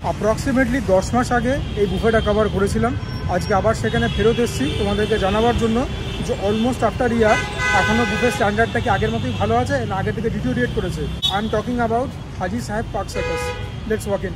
Approximately 10 মাস আগে এই বুফেটা cover করেছিলাম। আজকে আবার সেখানে ফেরত এসেছি তোমাদেরকে জানাবার জন্য যে অলমোস্ট আফটার ইয়ার এখনও বুফের স্ট্যান্ডার্ডটা কি আগের মতোই ভালো আছে না আগে থেকে ডিটোরিয়েট করেছে। আই এম টকিং অ্যাবাউট হাজি সাহেব park circus. Let's walk in.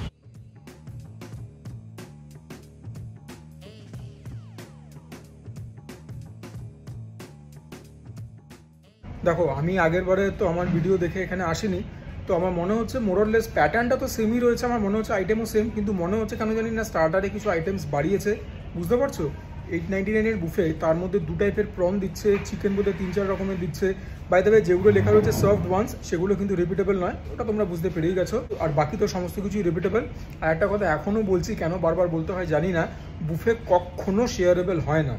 দেখো, আমি আগের বারে তো আমার ভিডিও দেখে এখানে আসিনি, তো আমার মনে হচ্ছে মোরলেস প্যাটার্নটা তো সেমই রয়েছে, আমার মনে হচ্ছে আইটেমও সেম, কিন্তু মনে হচ্ছে কেন জানি না স্টার্টারে কিছু আইটেমস বাড়িয়েছে। বুঝতে পারছো, 899-এর বুফে তার মধ্যে 2 টাইপের প্রন দিচ্ছে, চিকেন বোধহয় 3-4 রকমের দিচ্ছে। বাই দ্য ওয়ে, যেগুলো লেখা রয়েছে সার্ভড ওয়ান্স সেগুলো কিন্তু রিপিটেবল নয়, ওটা তোমরা বুঝতে পেরেই গেছো। আর বাকি তো সমস্ত কিছুই রিপিটেবল। আর একটা কথা এখনও বলছি, কেন বারবার বলতে হয় জানি না, বুফে কখনো শেয়ারেবল হয় না।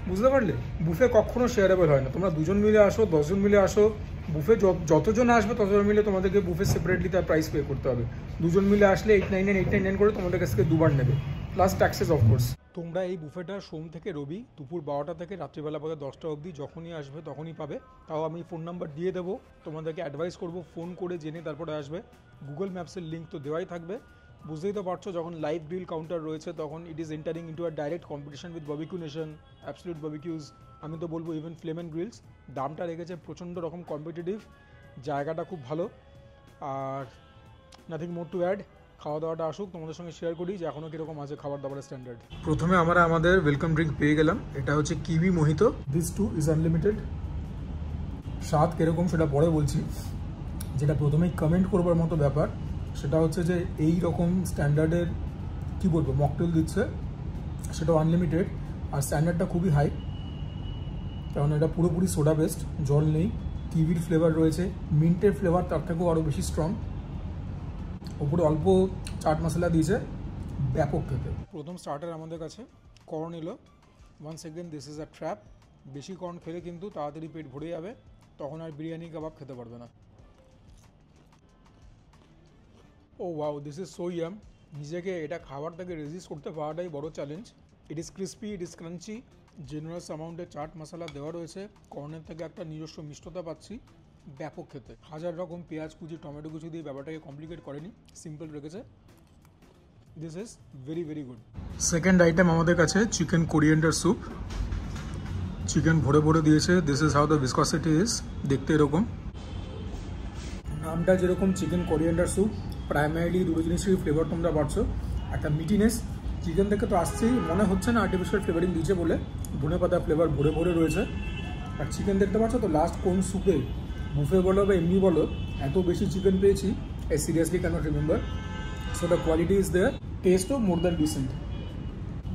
বুঝতে পারলে, বুফে কখনো শেয়ারেবল হয় না। তোমরা 2 জন মিলে আসো, 10 জন মিলে আসো, বুফে যতজন আসবে ততজন মিলে তোমাদেরকে বুফে সেপারেটলি তার প্রাইস পে করতে হবে। 2 জন মিলে আসলে 899 করে তোমাদের কাছ থেকে 2বার নেবে, প্লাস ট্যাক্সেস অফকোর্স। তোমরা এই বুফেটা সোম থেকে রবি দুপুর 12টা থেকে রাত্রিবেলা পরে 10টা অবধি যখনই আসবে তখনই পাবে। তাও আমি ফোন নাম্বার দিয়ে দেবো, তোমাদেরকে অ্যাডভাইস করবো ফোন করে জেনে তারপরে আসবে। গুগল ম্যাপসের লিঙ্ক তো দেওয়াই থাকবে। বুঝতেই তো পারছো, যখন লাইভ গ্রিল কাউন্টার রয়েছে তখন it is entering into a direct competition with Barbeque Nation, Absolute Barbecues, আমি তো বলবো ইভেন ফ্লেম অ্যান্ড গ্রিলস। দামটা রেখেছে প্রচণ্ড রকম কম্পিটিটিভ, জায়গাটা খুব ভালো। আর নাথিং মোর টু অ্যাড, খাওয়া দাওয়াটা আসুক, তোমাদের সঙ্গে শেয়ার করি যে এখনও কীরকম আছে খাবার দাবারের স্ট্যান্ডার্ড। প্রথমে আমরা আমাদের ওয়েলকাম ড্রিঙ্ক পেয়ে গেলাম, এটা হচ্ছে kiwi mojito. This too is unlimited. স্বাদ কীরকম সেটা পরে বলছি। যেটা প্রথমেই কমেন্ট করবার মতো ব্যাপার সেটা হচ্ছে যে এই রকম স্ট্যান্ডার্ডের কী বলবো মকটেল দিচ্ছে, সেটাও আনলিমিটেড, আর স্ট্যান্ডার্ডটা খুবই হাই, কারণ এটা পুরোপুরি সোডা বেসড, জল নেই। কিউইর ফ্লেভার রয়েছে, মিন্টের ফ্লেভার তার থেকেও আরও বেশি স্ট্রং। ওপরে অল্প চাট মশলা দিয়েছে, ব্যাপক খেতে। প্রথম স্টার্টার আমাদের কাছে কর্ন এলো। Once again this is a trap. বেশি কর্ন খেলে কিন্তু তাড়াতাড়ি পেট ভরে যাবে, তখন আর বিরিয়ানি কাবাব খেতে পারবে না। Oh wow, this is so yum. নিজেকে এটা খাবার থেকে রেজিস্ট করতে পারাটাই বড় চ্যালেঞ্জ। It is crispy, it is crunchy, generous অ্যামাউন্টে চাট মশলা দেওয়া রয়েছে, কর্নের থেকে একটা নিজস্ব মিষ্টতা পাচ্ছি, ব্যাপক খেতে। 1000 রকম পেঁয়াজ কুচি, টমেটো কুচি দিয়ে ব্যাপারটাকে কমপ্লিকেট করেনি, সিম্পল রেখেছে। This is very very good. Second item আমাদের কাছে চিকেন কোরিয়েন্ডার স্যুপ। চিকেন ভরে ভরে দিয়েছে। This is how the viscosity is. দেখতে এরকম, নামটা যেরকম চিকেন কোরিয়েন্ডার স্যুপ, প্রাইমারিলি দুটো জিনিসেরই ফ্লেভার তোমরা পাচ্ছো। একটা মিটিনেস, চিকেন থেকে তো আসছেই, মনে হচ্ছে না আর্টিফিশিয়াল ফ্লেভারিং দিয়েছে বলে। ধনে পাতা ফ্লেভার ভরে ভরে রয়েছে। আর চিকেন দেখতে পাচ্ছ তো, লাস্ট কোন স্যুপে, বুফে বলো বা এমনি বলো, এত বেশি চিকেন পেয়েছি, I seriously can't remember. So the quality is there, টেস্টও মোর দ্যান ডিসেন্ট।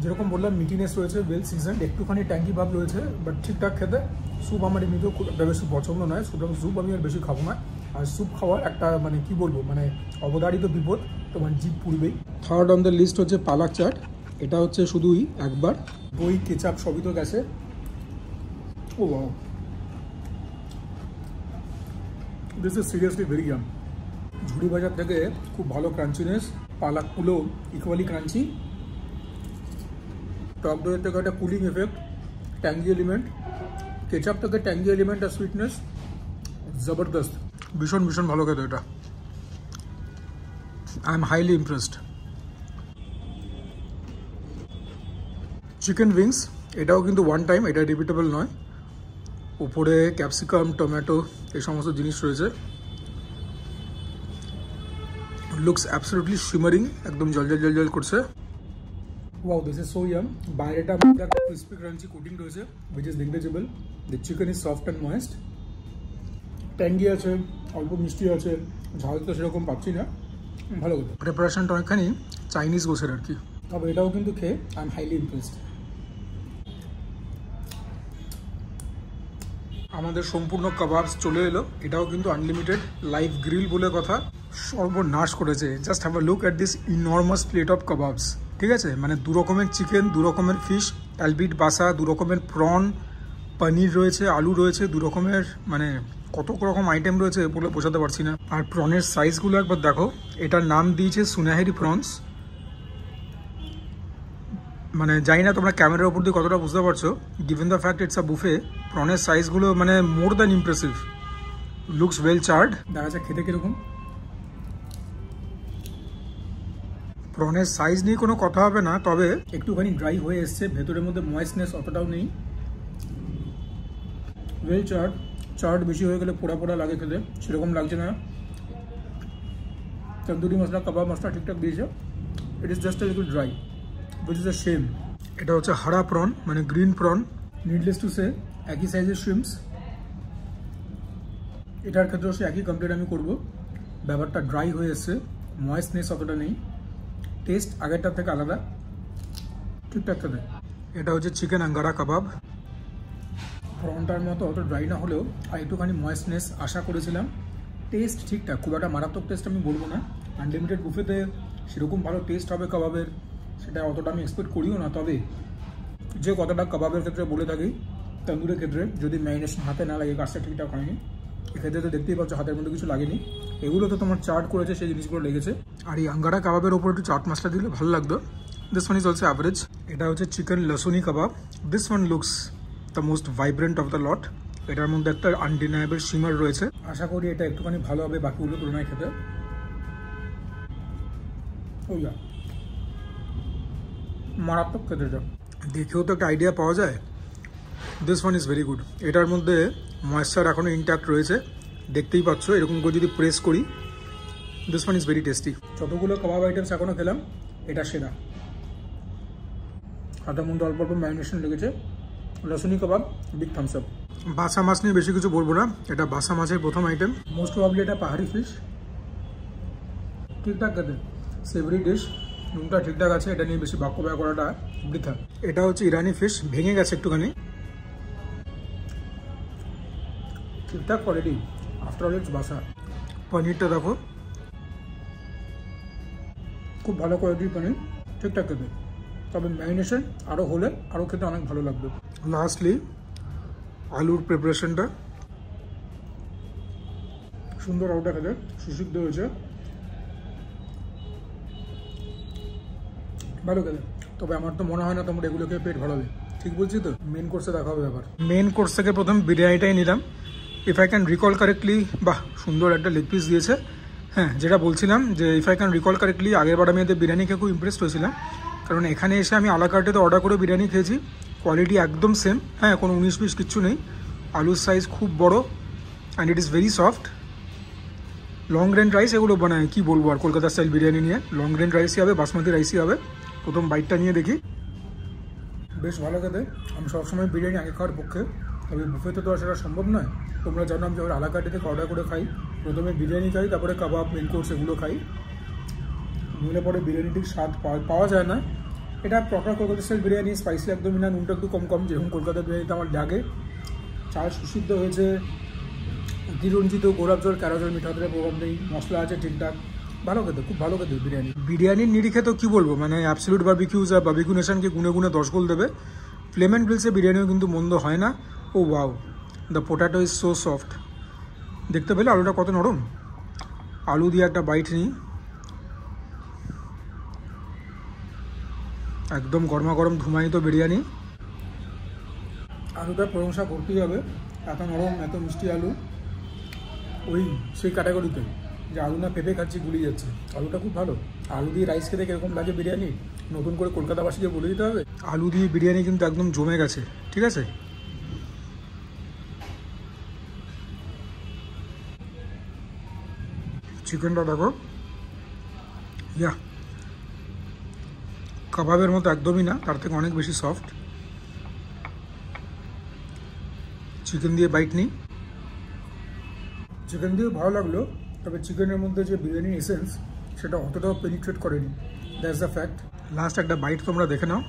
যেরকম বললাম মিটিনেস রয়েছে, ওয়েল সিজনড, একটুখানি ট্যাঙ্কি ভাব রয়েছে, বাট ঠিকঠাক খেতে। স্যুপ আমার এমনিতেও খুব একটা বেশি পছন্দ নয়, সুতরাং স্যুপ আমি আর বেশি খাবো না। আর স্যুপ খাওয়ার একটা মানে কি বলবো, মানে অবধারিত বিপদ, তোমার জিভ পুড়বেই। থার্ড অন দ্য লিস্ট হচ্ছে পালাক চাট। এটা হচ্ছে শুধুই একবার, দই কেচাপ সবই তো গেছে। Oh wow, this is seriously very yum. ঝুড়ি বাজার থেকে খুব ভালো ক্রাঞ্চিনেস, পালাকগুলো ইকুয়ালি ক্রাঞ্চি। টক দইয়ের থেকে একটা cooling effect, tangy element, ketchup থেকে ট্যাঙ্গি এলিমেন্ট আর সুইটনেস, জবরদস্ত। ভীষণ ভীষণ ভালো খেতে এটা। I am highly impressed. Chicken wings, এটাও কিন্তু ওয়ান টাইম, এটা রিপিটেবল নয়। উপরে ক্যাপসিকাম, টমেটো এই সমস্ত জিনিস রয়েছে। লুকস অ্যাবসলিউটলি শিমারিং, একদম জল জল জল জল করছে। Wow, this is so yum. বাইরেটা একটা ক্রিস্পি ক্রাঞ্চি কোটিং রয়েছে, which is negligible. The chicken is soft and moist. Tangy আছে, অল্প মিষ্টি আছে, ঝাল তো সেরকম পাচ্ছি না, ভালো কথা। প্রিপারেশনটা অনেকখানি চাইনিজ গোছের আর কি, তবে এটাও কিন্তু খেয়ে আই এম হাইলি ইমপ্রেসড। আমাদের সম্পূর্ণ কাবাবস চলে এলো, এটাও কিন্তু আনলিমিটেড, লাইভ গ্রিল বলে কথা, সর্বনাশ করেছে। Just have a look at this enormous plate of kebabs. ঠিক আছে, মানে 2 রকমের চিকেন, 2 রকমের ফিশ, অ্যালবিট বাসা, 2 রকমের প্রন, পনির রয়েছে, আলু রয়েছে, 2 রকমের, মানে কত রকম আইটেম রয়েছে বলে বোঝাতে পারছি না। আর প্রনের সাইজগুলো একবার দেখো, এটার নাম দিয়েছে সুনাহেরি প্রনস। মানে জানি না তোমরা ক্যামেরার উপর দিয়ে কতটা বুঝতে পারছো, given the fact it's a buffet, প্রনের সাইজগুলো মানে more than impressive. Looks well charred. দেখা যাক খেতে কীরকম। প্রনের সাইজ নিয়ে কোনো কথা হবে না, তবে একটুখানি ড্রাই হয়ে এসছে, ভেতরের মধ্যে ময়েস্টনেস অতটাও নেই। ওয়েল চার্ড বেশি হয়ে গেলে পোড়া পোড়া লাগে খেতে, সেরকম লাগছে না। তন্দুরি মশলা কাবাব মশলা ঠিকঠাক দিয়েছে। It is just a little dry, which is a shame. এটা হচ্ছে হারা প্রন, মানে green prawn, needless to say একই সাইজের শ্রিম্পস। এটার ক্ষেত্রেও সে একই কমপ্লেন আমি করবো, ব্যাপারটা ড্রাই হয়ে এসছে, ময়েস্টনেস অতটা নেই, টেস্ট আগেরটার থেকে আলাদা, ঠিকঠাক খেতে। এটা হচ্ছে চিকেন আঙ্গারা কাবাব। প্রনটার মতো অত ড্রাই না হলেও আর একটুখানি ময়েস্টনেস আশা করেছিলাম। টেস্ট ঠিকঠাক, খুব একটা মারাত্মক টেস্ট আমি বলবো না। আনলিমিটেড বুফেতে সেরকম ভালো টেস্ট হবে কাবাবের সেটা অতটা আমি এক্সপেক্ট করিও না। তবে যে কতটা কাবাবের ক্ষেত্রে বলে থাকি, তন্দুরের ক্ষেত্রে যদি ম্যারিনেশন হাতে না লাগে কাজটা ঠিকঠাক হয়নি। এক্ষেত্রে তো দেখতেই পাচ্ছ হাতের মধ্যে কিছু লাগেনি, এগুলো তো তোমার চাট করেছে সেই জিনিসগুলো লেগেছে। আর এই আঙ্গারা কাবাবের ওপর একটু চাট মশলা দিলে ভালো লাগতো। This one is also average. এটা হচ্ছে chicken lasooni kebab. This one looks the most vibrant of the lot. এটার মধ্যে একটা আনডিনায়েবল শিমার রয়েছে, আশা করি এটা একটুখানি ভালো হবে বাকিগুলো তুলনায় খেতে। ওইয়া মারাত্মক খেতে, এটা দেখেও তো একটা আইডিয়া পাওয়া যায়। This one is very good. এটার মধ্যে ময়েশ্চার এখনও ইনট্যাক্ট রয়েছে, দেখতেই পাচ্ছ। এরকম করে যদি প্রেস করি, this one is very tasty. যতগুলো কাবাব আইটেমস এখনও খেলাম, এটা সেরা। হাতের মধ্যে অল্প অল্প ম্যারিনেশন লেগেছে। লসুনি কাবাব, বিগ থামস আপ। বাসা মাছ নিয়ে বেশি কিছু বলবো না, এটা বাসা মাছের প্রথম আইটেম। মোস্ট প্রবাবলি এটা পাহাড়ি ফিশ, ঠিকঠাক খেতে, সেভারি ডিশ, নুনটা ঠিকঠাক আছে, এটা নিয়ে বেশি বাক্য ব্যয় করাটা বৃথা। এটা হচ্ছে ইরানি ফিশ, ভেঙে গেছে একটুখানি, ঠিকঠাক কোয়ালিটি, আফটার অল ইটস বাসা। পনিরটা দেখো, খুব ভালো কোয়ালিটির পনির, ঠিকঠাক খেতে, তবে ম্যারিনেশন আরও হলে আরও খেতে অনেক ভালো লাগবে। লাস্টলি আলুর প্রিপারেশনটা সুন্দর, আলুটা খেতে সুসিদ্ধ হয়েছে, ভালো খেতে। তবে আমার তো মনে হয় না তোমরা এগুলোকে পেট ভালোবে, ঠিক বলছি তো? মেন কোর্সে দেখা হবে ব্যাপার। মেন কোর্স থেকে প্রথম বিরিয়ানিটাই নিলাম। If I can recall correctly, বাহ সুন্দর একটা লেগ পিস দিয়েছে। হ্যাঁ, যেটা বলছিলাম যে if I can recall correctly, আগেরবার আমি এদের বিরিয়ানি খেয়ে খুব ইমপ্রেসড হয়েছিলাম, কারণ এখানে এসে আমি আলা কার্টেতে অর্ডার করে বিরিয়ানি খেয়েছি, কোয়ালিটি একদম সেম। হ্যাঁ, কোনো 19-20 কিচ্ছু নেই, আলুর সাইজ খুব বড়, and it is very soft. Long grain rice এগুলো বানায়, কী বলবো আর কলকাতা স্টাইল বিরিয়ানি নিয়ে। লং গ্রেন রাইসই হবে, বাসমতি রাইসই হবে। প্রথম বাইটটা নিয়ে দেখি, বেশ ভালো খেতে। আমি সবসময় বিরিয়ানি আগে খাওয়ার পক্ষে, তবে বুফেতে তো আর সেটা সম্ভব নয়। তোমরা জানো আমি যখন আলাকার্টে থেকে অর্ডার করে খাই, প্রথমে বিরিয়ানি খাই, তারপরে কাবাব, মেন কোর্স এগুলো খাই, নইলে পরে বিরিয়ানিটির স্বাদ পাওয়া যায় না। এটা proper Kolkata style biryani, spicy একদমই না, নুনটা একটু কম কম, যেরকম কলকাতার বিরিয়ানিতে আমার লাগে। চাল সুসিদ্ধ হয়েছে, অতিরঞ্জিত, গোলাপ জল, ক্যারো জল, মিঠা জলের প্রভাব নেই, মশলা আছে ঠিকঠাক, ভালো খেতে, খুব ভালো খেতে বিরিয়ানি। বিরিয়ানির নিরিখে তো কী বলবো, মানে অ্যাবসলিউট বারবিকিউজ আর বারবিকিউ নেশনকে গুনে গুনে 10 গোল দেবে। ফ্লেম অ্যান্ড গ্রিলসে বিরিয়ানিও কিন্তু মন্দ হয় না। Oh wow, the potato is so soft. দেখতে পেলে আলুটা কত নরম। আলু দিয়ে একটা বাইট নিই, একদম গরমা গরম ধুমায়িত বিরিয়ানি। আলুটার প্রশংসা করতেই হবে, এত নরম, এত মিষ্টি আলু, ওই সেই ক্যাটাগরিতে যে আলু না পেঁপে খাচ্ছি, গুলিয়ে যাচ্ছে। আলুটা খুব ভালো। আলু দিয়ে রাইস খেতে কীরকম লাগে বিরিয়ানি, নতুন করে কলকাতাবাসীকে বলে দিতে হবে। আলু দিয়ে বিরিয়ানি কিন্তু একদম জমে গেছে, ঠিক আছে। চিকেনটা দেখো, ইয়া কাবাবের মতো একদমই না, তার থেকে অনেক বেশি সফট। চিকেন দিয়ে বাইট নিই, চিকেন দিয়ে ভালো লাগলো, তবে চিকেনের মধ্যে যে বিরিয়ানির এসেন্স সেটা অতটাও পেনিট্রেট করেনি, দ্যাটস দ্য ফ্যাক্ট। লাস্ট একটা বাইট তোমরা দেখে নাও,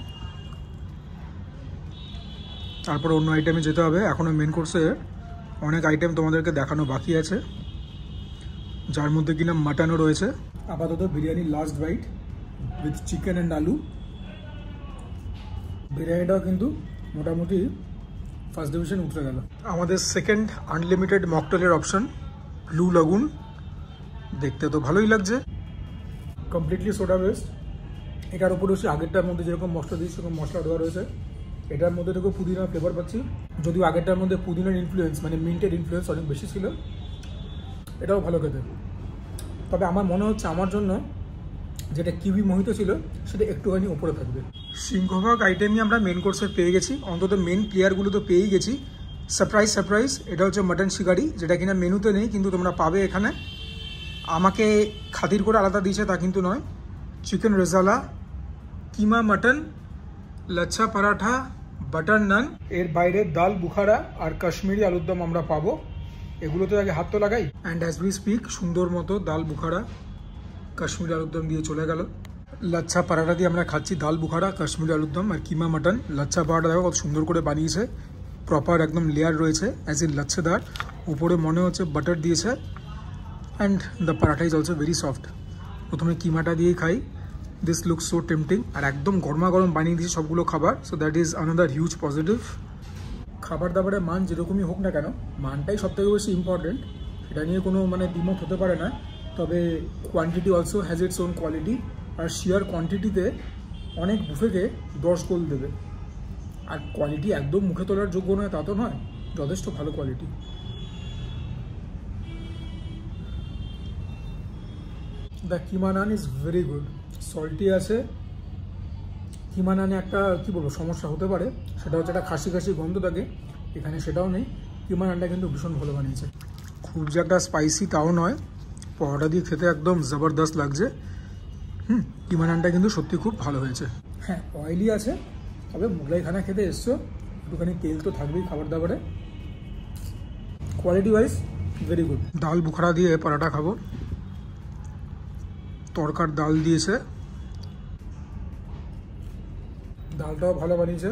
তারপর অন্য আইটেমে যেতে হবে। এখনও মেন কোর্সে অনেক আইটেম তোমাদেরকে দেখানো বাকি আছে, যার মধ্যে কিনা মাটনও রয়েছে। আপাতত বিরিয়ানির last bite with chicken and aloo. বিরিয়ানিটাও কিন্তু মোটামুটি ফার্স্ট ডিভিশন উঠে গেল। আমাদের সেকেন্ড আনলিমিটেড মকটেলের অপশন, ব্লু লাগুন। দেখতে তো ভালোই লাগছে, কমপ্লিটলি সোডা বেসড। এটার উপরেও সে আগেরটার মধ্যে যেরকম মশলা দিয়েছে সেরকম মশলা দেওয়া রয়েছে। এটার মধ্যে থেকে পুদিনার ফ্লেভার পাচ্ছি, যদিও আগেরটার মধ্যে পুদিনার ইনফ্লুয়েন্স, মানে মিন্টের ইনফ্লুয়েন্স অনেক বেশি ছিল। এটাও ভালো খেতে, তবে আমার মনে হচ্ছে আমার জন্য যেটা কিউই মোহিত ছিল সেটা একটুখানি উপরে থাকবে। সিংহভাগ আইটেমই আমরা মেন কোর্সে পেয়ে গেছি, অন্তত মেন প্লেয়ারগুলো তো পেয়েই গেছি। সারপ্রাইজ, এটা হচ্ছে মাটন শিকারি, যেটা কিনা মেনুতে নেই কিন্তু তোমরা পাবে এখানে। আমাকে খাতির করে আলাদা দিয়েছে তা কিন্তু নয়। চিকেন রেজালা, কিমা মাটন, লচ্ছা পরাঠা, বাটার নান, এর বাইরে ডাল বুখারা আর কাশ্মীরি আলুর দম আমরা পাবো। এগুলোতে আগে হাত তো লাগাই। অ্যান্ড অ্যাজ উই স্পিক সুন্দর মতো ডাল বুখারা কাশ্মীরি আলুর দম দিয়ে চলে গেল। লচ্ছা পরাঠা দিয়ে আমরা খাচ্ছি ডাল বুখারা কাশ্মীরি আলুর দম আর কিমা মাটন। লচ্ছা পরাঠা দেখো কত সুন্দর করে বানিয়েছে, প্রপার একদম লেয়ার রয়েছে অ্যাজ ইন লচ্ছেদার, উপরে মনে হচ্ছে বাটার দিয়েছে। And the paratha is also very soft. প্রথমে কিমাটা দিয়েই খাই। দিস লুকস সো টেম্পটিং, আর একদম গরমা গরম বানিয়ে দিয়েছে সবগুলো খাবার। So that is another huge positive. খাবার দাবারের মান যেরকমই হোক না কেন, মানটাই সবথেকে বেশি ইম্পর্টেন্ট, এটা নিয়ে কোনো দ্বিমত হতে পারে না। তবে quantity also has its own quality, আর শিয়ার কোয়ান্টিটিতে অনেক বুফেকে 10 গোল দেবে। আর কোয়ালিটি একদম মুখে তোলার যোগ্য নয় তা তো নয়, যথেষ্ট ভালো quality. The keema naan is very good, salty আছে। কিমা নানে একটা কী বলবো সমস্যা হতে পারে, সেটা হচ্ছে একটা খাসি গন্ধ থাকে, এখানে সেটাও নেই। কিমা নানটা কিন্তু ভীষণ ভালো বানিয়েছে, খুব যে একটা স্পাইসি তাও নয়, পরোটা দিয়ে খেতে একদম জবরদস্ত লাগছে। কিমা নানটা কিন্তু সত্যি খুব ভালো হয়েছে। হ্যাঁ, অয়েলি আছে, তবে মোগলাই খানা খেতে এসছো, একটুখানি তেল তো থাকবেই খাবার দাবারে। Quality wise very good. ডাল বুখারা দিয়ে পরোটা খাবো, তরকার ডাল দিয়েছে, ডালটাও ভালো বানিয়েছে।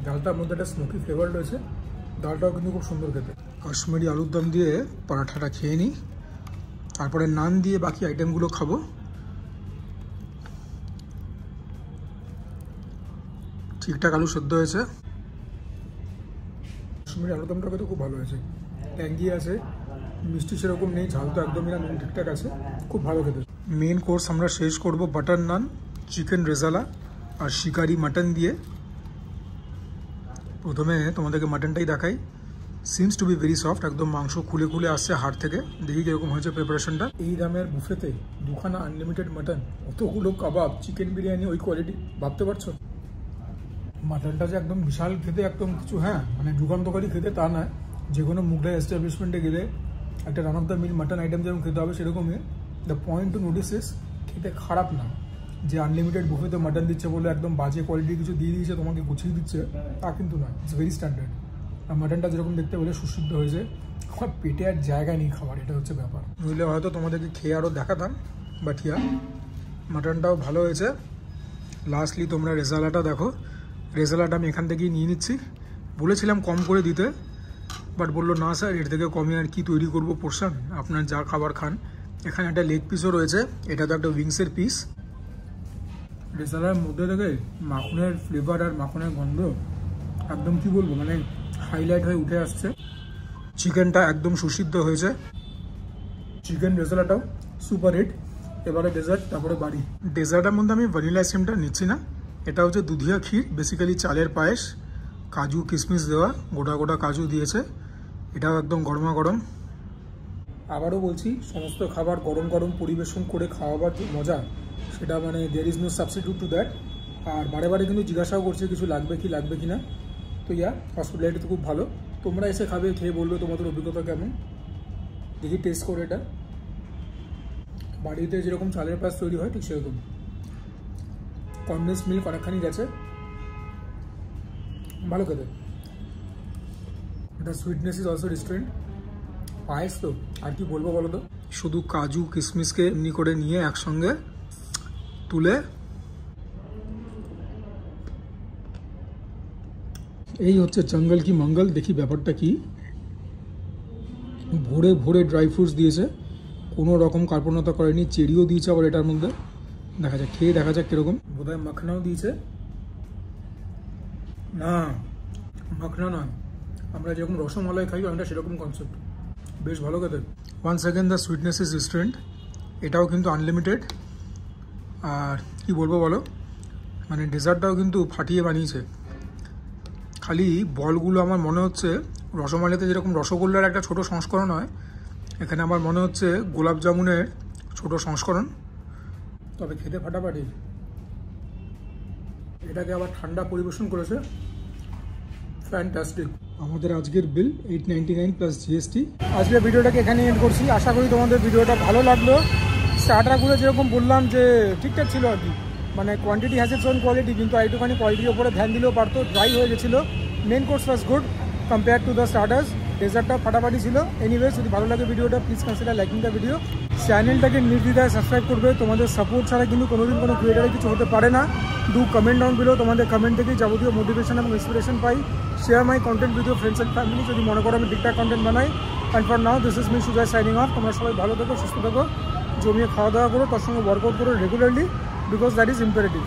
ডালটার মধ্যে একটা স্মোকি ফ্লেভার রয়েছে, ডালটাও কিন্তু খুব সুন্দর খেতে। কাশ্মীরি আলুর দম দিয়ে পরাঠাটা খেয়ে নিই, তারপরে নান দিয়ে বাকি আইটেমগুলো খাবো। ঠিকঠাক আলু সেদ্ধ হয়েছে, কাশ্মীরি আলুর দমটা কিন্তু খুব ভালো হয়েছে, ট্যাঙ্গি আছে, মিষ্টি সেরকম নেই, ঝাল তো একদমই না, নুন ঠিকঠাক আছে, খুব ভালো খেতে। মেন কোর্স আমরা শেষ করব বাটার নান, চিকেন রেজালা আর শিকারি মাটন দিয়ে। প্রথমে তোমাদেরকে মাটনটাই দেখাই, seems to be very soft, একদম মাংস খুলে আসছে হাড় থেকে। দেখি কীরকম হয়েছে প্রিপারেশনটা। এই দামের বুফেতে দুখানা আনলিমিটেড মাটন, অতগুলো কাবাব, চিকেন বিরিয়ানি, ওই কোয়ালিটি, ভাবতে পারছো? মাটনটা যে একদম বিশাল খেতে, একদম কিছু যুগান্তকারী খেতে তা নয়। যে কোনো মুগলাই এস্টাবলিশমেন্টে গেলে একটা run of the mill mutton item যেরকম খেতে হবে সেরকমই। The point to notice is খেতে খারাপ না, যে আনলিমিটেড বুফেতে মাটন দিচ্ছে বলে একদম বাজে কোয়ালিটির কিছু দিয়ে দিয়েছে, তোমাকে গুছিয়ে দিচ্ছে, তা কিন্তু নয়। It's very standard. আর মাটনটা যেরকম দেখতে বলে সুসিদ্ধ হয়েছে, আমার পেটে আর জায়গা নেই খাবার, এটা হচ্ছে ব্যাপার। নইলে হয়তো তোমাদেরকে খেয়ে আরও দেখাতাম, বাট ইয়া মাটনটাও ভালো হয়েছে। লাস্টলি তোমরা রেজালাটা দেখো, রেজালাটা আমি এখান থেকেই নিয়ে নিচ্ছি। বলেছিলাম কম করে দিতে, বাট বললো না স্যার, এর থেকে কমে আর কি তৈরি করবো পোর্শন, আপনার যা খাবার খান। এখানে একটা লেগ পিসও রয়েছে, এটা তো একটা উইংসের পিস। রেজালার মধ্যে থেকে মাখনের ফ্লেভার আর মাখনের গন্ধ একদম কি বলবো, হাইলাইট হয়ে উঠে আসছে। চিকেনটা একদম সুসিদ্ধ হয়েছে, চিকেন রেজালাটাও সুপার হিট। এবারে ডেজার্ট, তারপরে বাড়ি। ডেজার্টের মধ্যে আমি ভ্যানিলা আইসক্রিমটা নিচ্ছি না, এটা হচ্ছে দুধিয়া ক্ষীর, বেসিক্যালি চালের পায়েস, কাজু কিশমিশ দেওয়া, গোটা কাজু দিয়েছে, এটাও একদম গরমা গরম। আবারও বলছি, সমস্ত খাবার গরম গরম পরিবেশন করে খাওয়াবার যে মজা, সেটা there is no substitute to that. আর বারে কিন্তু জিজ্ঞাসাও করছে কিছু লাগবে কি না। তো হসপিটালিটি তো খুব ভালো, তোমরা এসে খাবে, খেয়ে বলবে তোমাদের অভিজ্ঞতা কেমন। দেখি টেস্ট করে এটা, বাড়িতে যেরকম চালের পায়েস তৈরি হয় ঠিক সেরকম। কনডেন্স মিল্ক অনেকখানি গেছে, ভালো খেতে। এটা সুইটনেস ইজ অলসো ডিস্টারেন্ট। পায়েস তো আর কি বলবো বলো তো, শুধু কাজু কিশমিশকে এমনি করে নিয়ে একসঙ্গে তুলে, এই হচ্ছে জঙ্গল কি মঙ্গল। দেখি ব্যাপারটা কি, ভোরে ড্রাই ফ্রুটস দিয়েছে, কোনো রকম কার্পণ্যতা করেনি, চেরিও দিয়েছে আবার এটার মধ্যে। দেখা যাক, খেয়ে দেখা যাক কীরকম। বোধহয় মাখনাও দিয়েছে, না মাখনা নয়, আমরা যেরকম রসমালাই খাই অনেকটা সেরকম কনসেপ্ট, বেশ ভালো খেতে। One second, the sweetness is deterrent. এটাও কিন্তু আনলিমিটেড। আর কি বলবো বলো, ডেজার্টটাও কিন্তু ফাটিয়ে বানিয়েছে। খালি বলগুলো আমার মনে হচ্ছে রসমালাইতে যেরকম রসগোল্লার একটা ছোট সংস্করণ হয়, এখানে আমার মনে হচ্ছে গোলাপ জামুনের ছোট সংস্করণ। তবে খেতে ফাটাফাটি। এটাকে আবার ঠান্ডা পরিবেশন করেছে, ফ্যান্টাস্টিক। আমাদের আজকের বিল 899 প্লাস জিএসটি। আজকের ভিডিওটাকে এখানে এন্ড করছি। আশা করি তোমাদের ভিডিওটা ভালো লাগলো। স্টার্টারগুলো যেরকম বললাম যে ঠিকঠাক ছিল আর কি, মানে quantity has its own quality, কিন্তু একটুখানি কোয়ালিটির ওপরে ধ্যান দিলেও পারতো। ড্রাই হয়ে গেছিলো। Main course was good compare to the starters. ডেজার্টটা ফাটাফাটি ছিল। এনিওয়েজ, যদি ভালো লাগে ভিডিওটা please consider liking the video. চ্যানেলটাকে নির্দ্বিধায় সাবস্ক্রাইব করবে। তোমাদের সাপোর্ট ছাড়া কিন্তু কোনোদিন কোনো ক্রিয়েটারে কিছু হতে পারে না। Do comment down below. তোমাদের কমেন্ট থেকেই যাবতীয় মোটিভেশন এবং ইন্সপিরেশন পাই। Share my content with your friends and family, যদি মনে করো আমি ঠিকঠাক কন্টেন্ট বানাই। And for now this is me Sujoy signing off. তোমরা সবাই ভালো থেকো, সুস্থ থেকো, জমিয়ে খাওয়া দাওয়া করো, তার সঙ্গে ওয়ার্কআউট করো regularly, because that is imperative.